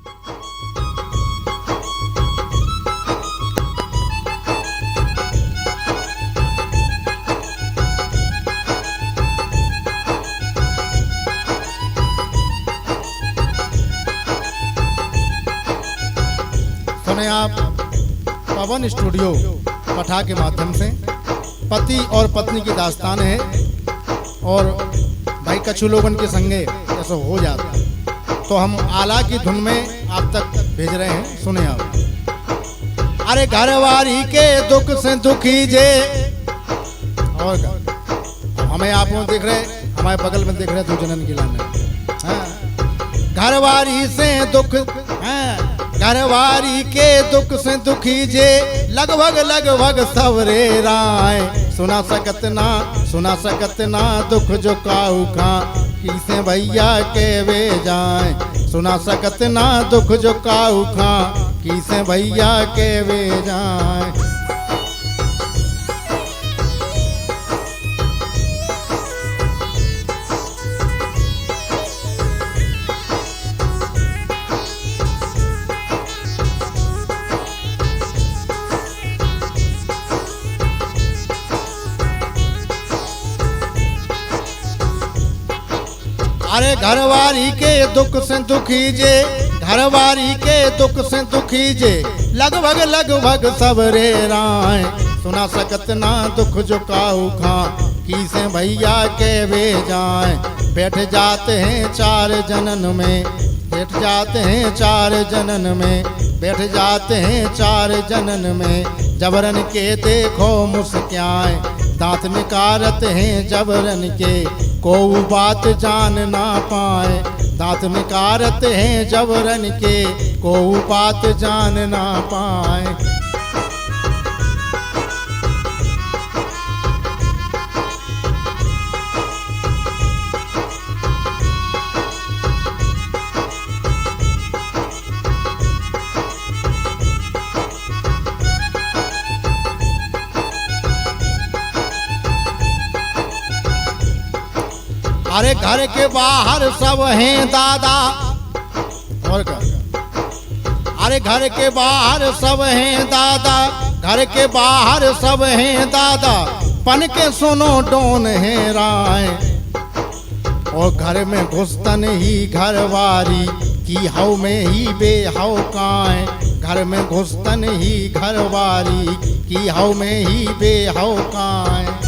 सुने आप पवन स्टूडियो पठा के माध्यम से पति और पत्नी की दास्तान है। और भाई कछु लोगन के संगे ऐसा हो जाता तो हम आला की धुन में आप तक भेज रहे हैं। सुने आप। अरे घरवारी के दुख से दुखी जे, और हमें आप देख रहे, हमारे बगल में देख रहे दुजनन की लाने। घरवारी से दुख, घरवारी के दुख से दुखी जे, लगभग लगभग सबरे राय। सुना सकत ना दुख जो काऊ खा, किसे भैया के वे जाए। सुना सकत ना दुख जो काऊ खा, किसे भैया के वे जाए। अरे घरवारी के दुख से दुखी जे, घरवारी के दुख से दुखी जे, लगभग लगभग सबरे राय। सुना सकत ना दुख जो काऊ खा, किसे भैया के वे जाए। बैठ जाते हैं चार जनन में, बैठ जाते हैं चार जनन में, बैठ जाते हैं चार जनन में। जबरन के देखो मुस्क्याए, दांत निकारत हैं जबरन के, को बात जान ना पाए। दांत निकारत हैं जबरन के, को बात जान ना पाए। अरे घर के बाहर सब हैं दादा, और अरे घर के बाहर सब हैं दादा, घर के बाहर सब हैं दादा, पन के सुनो डोन है राय। और घर में घुसतन ही घरवारी की, हव में ही बेहव काए। घर में घुसतन ही घरवारी की, हव में ही बेहव काए।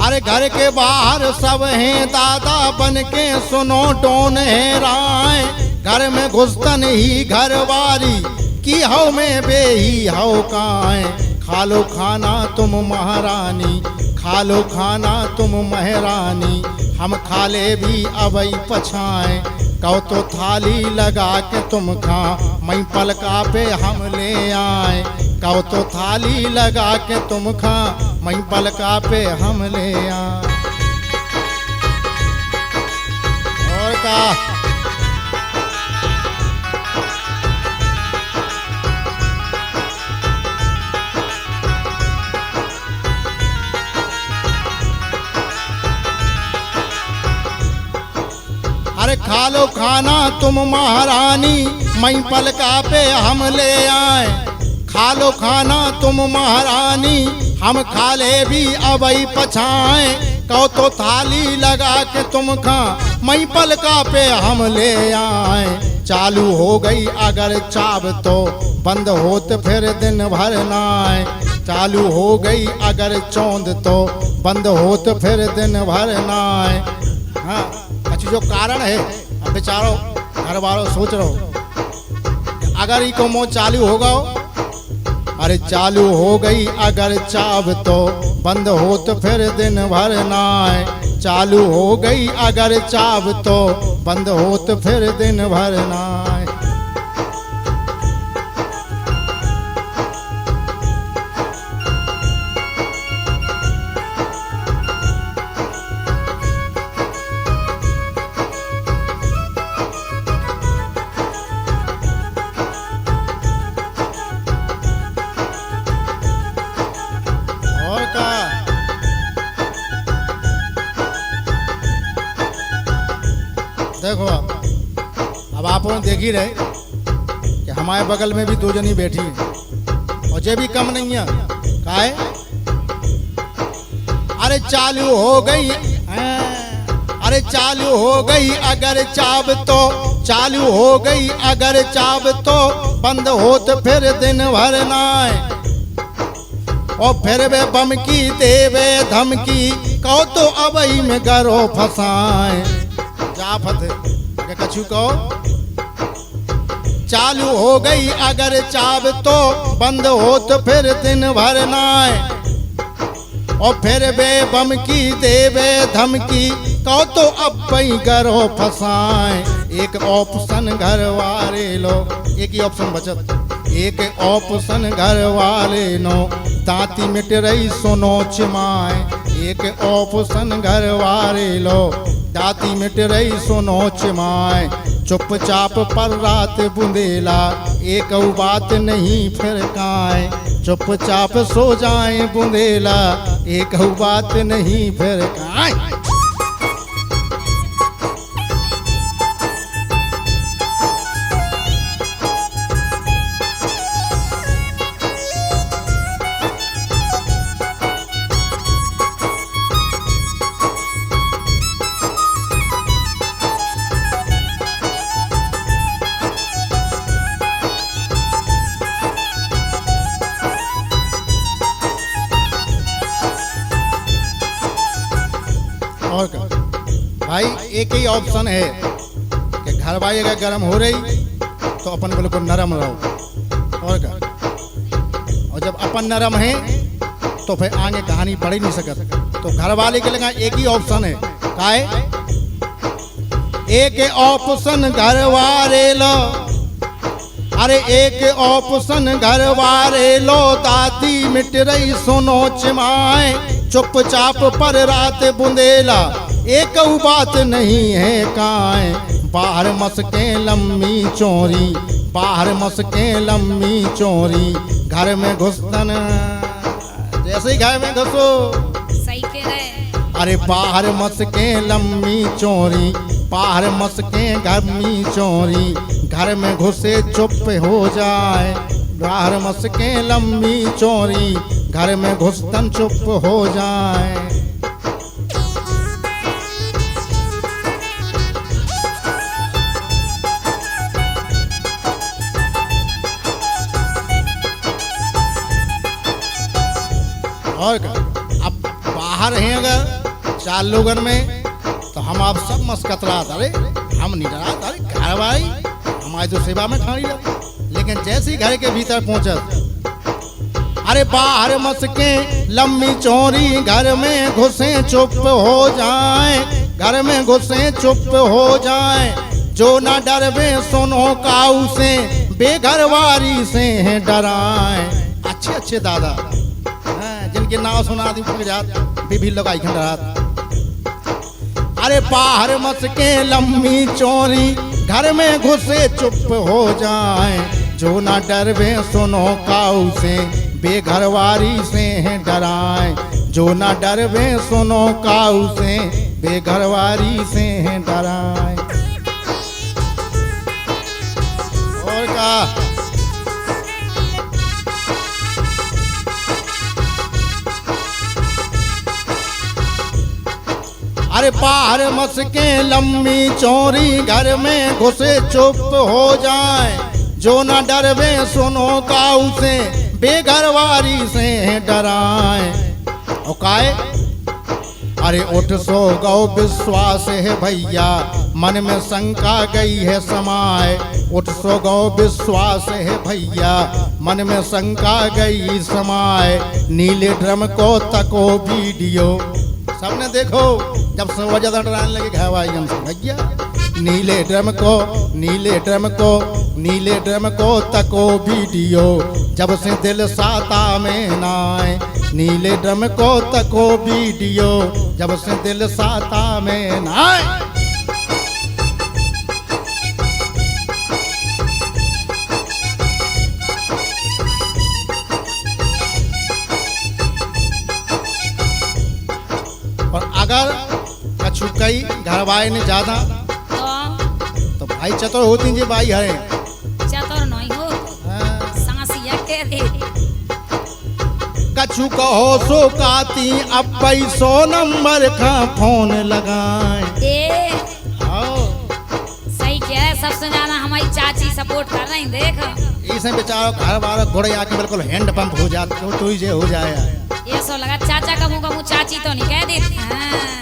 अरे घर के बाहर सब हैं दादा, बन के सुनो टोन है राय। घर में घुसतन ही घरवारी की, हव में बेही हव काए। खा लो खाना तुम महारानी, खा लो खाना तुम महरानी, हम खा ले भी अबई पछाए। कहो तो थाली लगा के तुम खा, मैं पलका पे हम ले आए। कहो तो थाली लगा के तुम खा, मैं पलका पे हम ले आए। और का अरे खा लो खाना तुम महारानी, मैं पलका पे हम ले आए। खा लो खाना तुम महारानी, हम खा ले भी अबई पछाए। कहो तो थाली लगा के तुम खा, मैं पलका पे हम ले आए। चालू हो गई अगर चाब तो, बंद होत फिर दिन भर नाए। चालू हो गई अगर चौंद तो, बंद होत फिर दिन भर नाए। हाँ, अच्छा जो कारण है, अब बेचारो घर वालों सोच रहो अगर ही को मौत चालू होगा। अरे चालू हो गई अगर चाब तो, बंद हो तो फिर दिन भर नाए। चालू हो गई अगर चाब तो, बंद हो तो फिर दिन भर नाए। लोग देख ही रहे कि हमारे बगल में भी दो जनी बैठी है और जे भी कम नहीं है। काहे? अरे चालू हो गई, अरे चालू हो गई अगर चाब तो, चालू हो गई अगर चाब तो बंद होत फिर दिन भर नाय। और फिर वे बम की देवे धमकी कहो तो अबई में गरो फसाए। जाफत कछु कहो। चालू हो गई अगर चाब तो बंद होत फिर दिन भर नाय। और फिर वे बम की देवे धमकी कहो तो अबई गरो फसाए। एक ऑप्शन घर वाले लो, एक ही ऑप्शन बचत। एक ऑप्शन घर वाले नो दांती मिट रही सुनो चिमाए। एक ऑप्शन घर वाले लो दांती मिट रही सुनो चिमाए। चुपचाप पर रात बुंदेला एक बात नहीं फिर काए। चुपचाप सो जाए बुंदेला एक बात नहीं फिर काए। और क्या भाई, एक ही ऑप्शन है कि घर भाई अगर गर्म हो रही तो अपन बिल्कुल नरम रहो। और क्या, और जब अपन नरम है तो फिर आगे कहानी पढ़ ही नहीं सकत। तो घर वाले के लिए एक ही ऑप्शन है। काहे? एक ऑप्शन घर वाले लो, अरे एक ऑप्शन घर वाले लो दादी मिट रही सुनो चिमाए। चुपचाप पर रात बुंदेला एक बात नहीं है काए। बाहर मस्के लम्बी चोरी, बाहर मस्के लम्बी चोरी घर में घुसतन जैसे ही घर में घुसो। सही कह रहे। अरे बाहर मस्के लम्बी चोरी, बाहर मस्के गर्मी चोरी घर में घुसे चुप हो जाए। बाहर मस्के लम्बी चोरी घर में घुसतन चुप हो जाए। और अब बाहर हैं अगर चार लोगन में तो हम आप सब मस्कतरा। अरे हम नहीं डरा, अरे घर भाई हमारी तो सेवा में खड़ी रहती। लेकिन जैसे ही घर के भीतर पहुंचत, अरे बाहर मस्के लम्बी चोरी घर में घुसे चुप हो जाए। घर में घुसे चुप हो जाए। जो ना डरवे सुनो काऊ से बेघरवारी से है डराए। अच्छे अच्छे दादा जिनके नाम सुना दी फक जात भी लगाई खंडरात। अरे बाहर मस्के लम्बी चोरी घर में घुसे चुप हो जाए। जो ना डरवे सुनो काऊ से बेघरवारी से है डराए। जो ना डरवे सुनो काऊ से बेघरवारी से है डराए। और का अरे बाहर मस्के लम्बी चोरी घर में घुसे चुप हो जाए। जो ना डरवे सुनो काऊ से बेघरवारी से डराए। और काए? अरे उठ सो गौ विश्वास है भैया मन में शंका गई है समाए। उठ सो गौ विश्वास है भैया मन में शंका गई समाए। नीले ड्रम को तको वीडियो सबने देखो जब से वजह डराने लगे घर भाई हमसे भैया। नीले ड्रम को, नीले ड्रम को, नीले ड्रम को तको वीडियो जब से दिल साता में नाए। नीले ड्रम को तको वीडियो जब से दिल साता में नाए। और अगर कछु कई घरवाए ने ज्यादा तो भाई आई चतुर होती जी बाई हरे चतुर नहीं हो सांसिया के दे कछु कहो सो काती अब पैसो नंबर का फोन लगाए ए सही क्या है, सबसे ज्यादा हमारी चाची सपोर्ट कर रही देख। इसे बेचारो घर बार घोड़े आके बिल्कुल हैंड पंप हो जाते हो तो ही हो जाए। ये सो लगा चाचा कहूँ चाची तो नहीं कह देती। हाँ।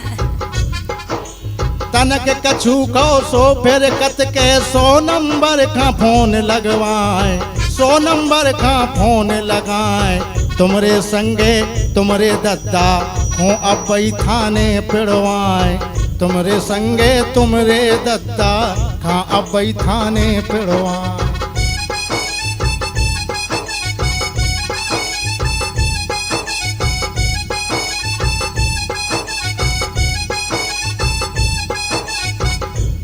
तनक कछु कहो सो फिर कत के 100 नंबर का फोन लगवाए 100 नंबर का फोन लगाए तुमरे संगे तुमरे दद्दा हो अब थाने पिड़वाए तुमरे संगे तुमरे दद्दा खा अब थाने पिड़वाए।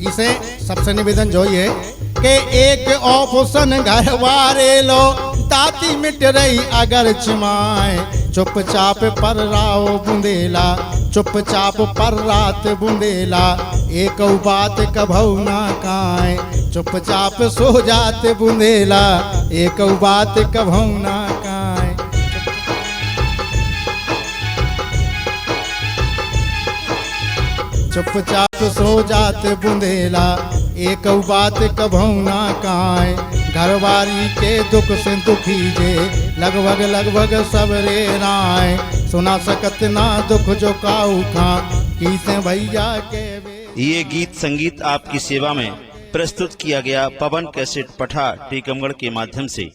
इसे सबसे निवेदन जो ये कि एक ऑप्शन घर वारे लो ताती मिट रही अगर चिमाए चुपचाप पर राव बुंदेला चुपचाप पर रात बुंदेला एक बात कभऊ ना काए चुपचाप सो जात बुंदेला एक बात कभऊ ना काए। चुपचाप सो जात बुंदेला एक बात कभऊ ना काए घरवारी के दुख से दुखी जे लगभग सबरे राय सुना सकत ना दुख जो काऊ खा कीते भैया के ये गीत संगीत आपकी सेवा में प्रस्तुत किया गया पवन कैसेट पठा टीकमगढ़ के माध्यम से।